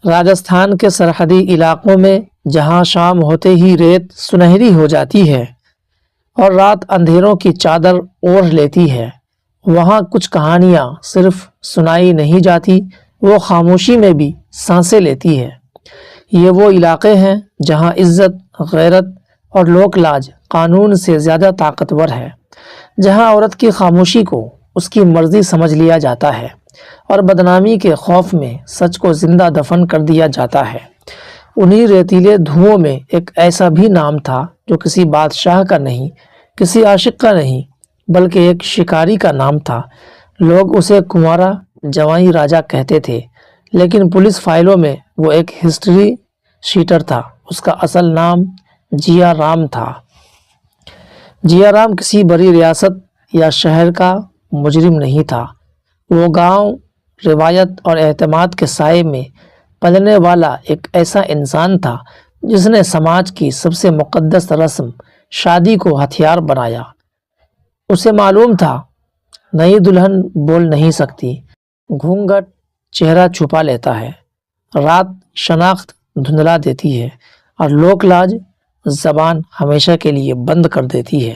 راجستھان کے سرحدی علاقوں میں جہاں شام ہوتے ہی ریت سنہری ہو جاتی ہے اور رات اندھیروں کی چادر اوڑھ لیتی ہے، وہاں کچھ کہانیاں صرف سنائی نہیں جاتی، وہ خاموشی میں بھی سانسیں لیتی ہے۔ یہ وہ علاقے ہیں جہاں عزت، غیرت اور لوک لاج قانون سے زیادہ طاقتور ہے، جہاں عورت کی خاموشی کو اس کی مرضی سمجھ لیا جاتا ہے اور بدنامی کے خوف میں سچ کو زندہ دفن کر دیا جاتا ہے۔ انہی ریتیلے دھوؤں میں ایک ایسا بھی نام تھا جو کسی بادشاہ کا نہیں، کسی عاشق کا نہیں، بلکہ ایک شکاری کا نام تھا۔ لوگ اسے کنوارا جوائی راجا کہتے تھے، لیکن پولیس فائلوں میں وہ ایک ہسٹری شیٹر تھا۔ اس کا اصل نام جیا رام تھا۔ جیا رام کسی بڑی ریاست یا شہر کا مجرم نہیں تھا، وہ گاؤں، روایت اور اعتماد کے سائے میں پلنے والا ایک ایسا انسان تھا جس نے سماج کی سب سے مقدس رسم شادی کو ہتھیار بنایا۔ اسے معلوم تھا نئی دلہن بول نہیں سکتی، گھونگھٹ چہرہ چھپا لیتا ہے، رات شناخت دھندلا دیتی ہے اور لوک لاج زبان ہمیشہ کے لیے بند کر دیتی ہے۔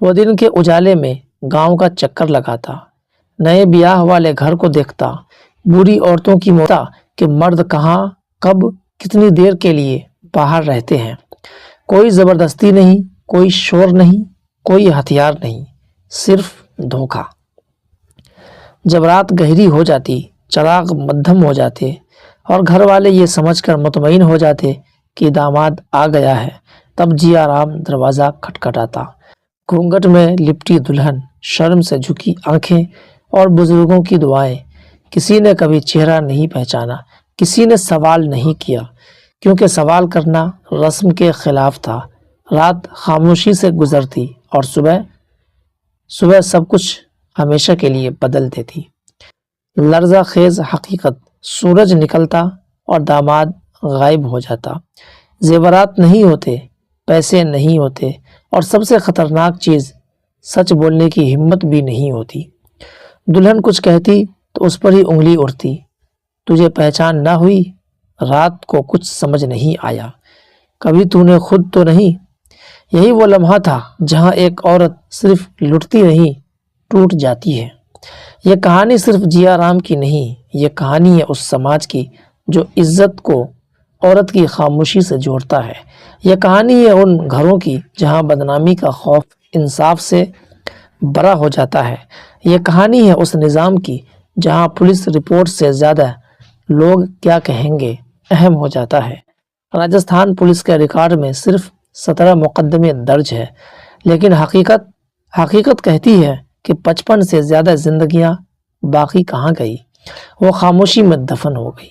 وہ دن کے اجالے میں گاؤں کا چکر لگاتا، نئے بیاہ والے گھر کو دیکھتا، بوڑھی عورتوں کی موتا کہ مرد کہاں، کب، کتنی دیر کے لیے باہر رہتے ہیں۔ کوئی زبردستی نہیں، کوئی شور نہیں، کوئی ہتھیار نہیں، صرف دھوکہ۔ جب رات گہری ہو جاتی، چراغ مدھم ہو جاتے اور گھر والے یہ سمجھ کر مطمئن ہو جاتے کہ داماد آ گیا ہے، تب جیا رام دروازہ کھٹکھٹاتا۔ گھونگھٹ میں لپٹی دلہن، شرم سے جھکی آنکھیں اور بزرگوں کی دعائیں۔ کسی نے کبھی چہرہ نہیں پہچانا، کسی نے سوال نہیں کیا، کیونکہ سوال کرنا رسم کے خلاف تھا۔ رات خاموشی سے گزرتی اور صبح سب کچھ ہمیشہ کے لیے بدل دیتی۔ لرزہ خیز حقیقت، سورج نکلتا اور داماد غائب ہو جاتا۔ زیورات نہیں ہوتے، پیسے نہیں ہوتے اور سب سے خطرناک چیز، سچ بولنے کی ہمت بھی نہیں ہوتی۔ دلہن کچھ کہتی تو اس پر ہی انگلی اڑتی۔ تجھے پہچان نہ ہوئی؟ رات کو کچھ سمجھ نہیں آیا۔ کبھی تو نے خود تو نہیں؟ یہی وہ لمحہ تھا جہاں ایک عورت صرف لٹتی نہیں، ٹوٹ جاتی ہے۔ یہ کہانی صرف جیا رام کی نہیں، یہ کہانی ہے اس سماج کی جو عزت کو عورت کی خاموشی سے جوڑتا ہے۔ یہ کہانی ہے ان گھروں کی جہاں بدنامی کا خوف انصاف سے بڑا ہو جاتا ہے۔ یہ کہانی ہے اس نظام کی جہاں پولیس رپورٹ سے زیادہ لوگ کیا کہیں گے اہم ہو جاتا ہے۔ راجستھان پولیس کے ریکارڈ میں صرف 17 مقدمے درج ہے، لیکن حقیقت کہتی ہے کہ 55 سے زیادہ زندگیاں باقی کہاں گئی، وہ خاموشی میں دفن ہو گئی۔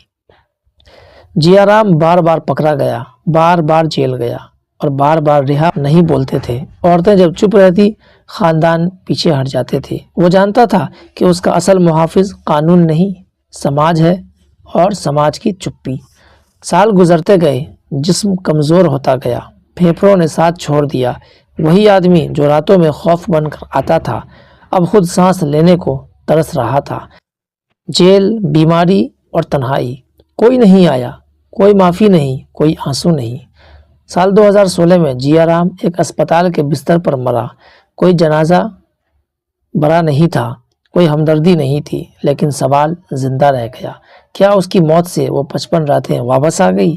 جیا رام بار بار پکڑا گیا، بار بار جیل گیا اور بار بار رہا نہیں بولتے تھے۔ عورتیں جب چپ رہتی، خاندان پیچھے ہٹ جاتے تھے۔ وہ جانتا تھا کہ اس کا اصل محافظ قانون نہیں، سماج ہے اور سماج کی چپی۔ سال گزرتے گئے، جسم کمزور ہوتا گیا، پھیپھڑوں نے ساتھ چھوڑ دیا۔ وہی آدمی جو راتوں میں خوف بن کر آتا تھا، اب خود سانس لینے کو ترس رہا تھا۔ جیل، بیماری اور تنہائی، کوئی نہیں آیا، کوئی معافی نہیں، کوئی آنسو نہیں۔ سال 2016 میں جیا رام ایک اسپتال کے بستر پر مرا۔ کوئی جنازہ بڑا نہیں تھا، کوئی ہمدردی نہیں تھی، لیکن سوال زندہ رہ گیا۔ کیا اس کی موت سے وہ 55 راتیں واپس آ گئی؟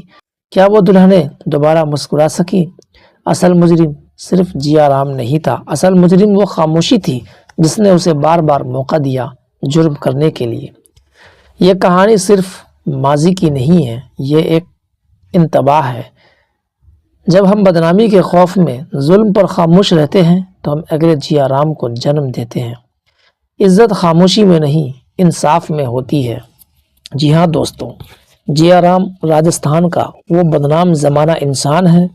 کیا وہ دلہنیں دوبارہ مسکرا سکی؟ اصل مجرم صرف جیا رام نہیں تھا، اصل مجرم وہ خاموشی تھی جس نے اسے بار بار موقع دیا جرم کرنے کے لیے۔ یہ کہانی صرف ماضی کی نہیں ہے، یہ ایک انتباہ ہے۔ جب ہم بدنامی کے خوف میں ظلم پر خاموش رہتے ہیں تو ہم اگلے جیا رام کو جنم دیتے ہیں۔ عزت خاموشی میں نہیں، انصاف میں ہوتی ہے۔ جی ہاں دوستوں، جیا رام راجستھان کا وہ بدنام زمانہ انسان ہے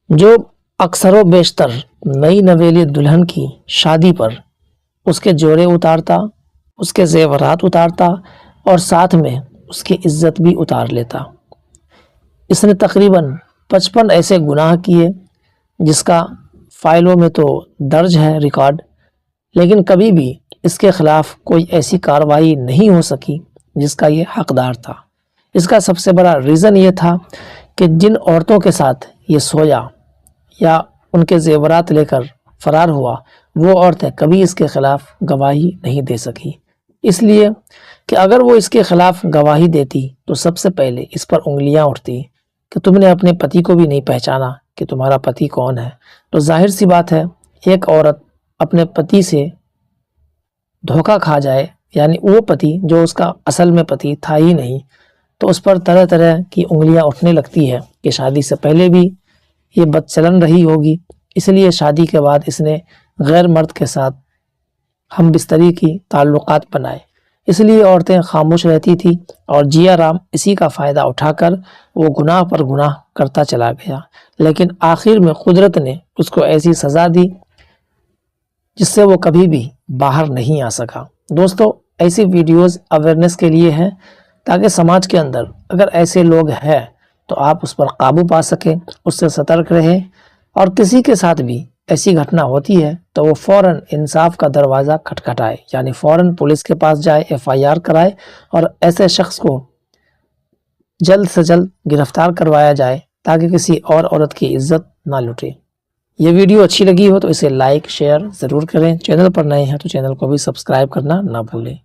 جو اکثر و بیشتر نئی نویلی دلہن کی شادی پر اس کے جوڑے اتارتا، اس کے زیورات اتارتا اور ساتھ میں اس کی عزت بھی اتار لیتا۔ اس نے تقریباً 55 ایسے گناہ کیے جس کا فائلوں میں تو درج ہے ریکارڈ، لیکن کبھی بھی اس کے خلاف کوئی ایسی کارروائی نہیں ہو سکی جس کا یہ حقدار تھا۔ اس کا سب سے بڑا ریزن یہ تھا کہ جن عورتوں کے ساتھ یہ سویا یا ان کے زیورات لے کر فرار ہوا وہ عورتیں کبھی اس کے خلاف گواہی نہیں دے سکی، اس لیے کہ اگر وہ اس کے خلاف گواہی دیتی تو سب سے پہلے اس پر انگلیاں اٹھتی کہ تم نے اپنے پتی کو بھی نہیں پہچانا کہ تمہارا پتی کون ہے۔ تو ظاہر سی بات ہے ایک عورت اپنے پتی سے دھوکہ کھا جائے، یعنی وہ پتی جو اس کا اصل میں پتی تھا ہی نہیں، تو اس پر طرح طرح کی انگلیاں اٹھنے لگتی ہے کہ شادی سے پہلے بھی یہ بد چلن رہی ہوگی، اس لیے شادی کے بعد اس نے غیر مرد کے ساتھ ہم بستری کی تعلقات بنائے۔ اس لیے عورتیں خاموش رہتی تھی اور جیا رام اسی کا فائدہ اٹھا کر وہ گناہ پر گناہ کرتا چلا گیا، لیکن آخر میں قدرت نے اس کو ایسی سزا دی جس سے وہ کبھی بھی باہر نہیں آ سکا۔ دوستو، ایسی ویڈیوز اویئرنیس کے لیے ہیں تاکہ سماج کے اندر اگر ایسے لوگ ہیں تو آپ اس پر قابو پا سکیں، اس سے سترک رہیں، اور کسی کے ساتھ بھی ایسی گھٹنا ہوتی ہے تو وہ فوراً انصاف کا دروازہ کھٹکھٹائے، یعنی فوراً پولیس کے پاس جائے، FIR کرائے اور ایسے شخص کو جلد سے جلد گرفتار کروایا جائے تاکہ کسی اور عورت کی عزت نہ لٹے۔ یہ ویڈیو اچھی لگی ہو تو اسے لائک شیئر ضرور کریں، چینل پر نئے ہیں تو چینل کو بھی سبسکرائب کرنا نہ بھولیں۔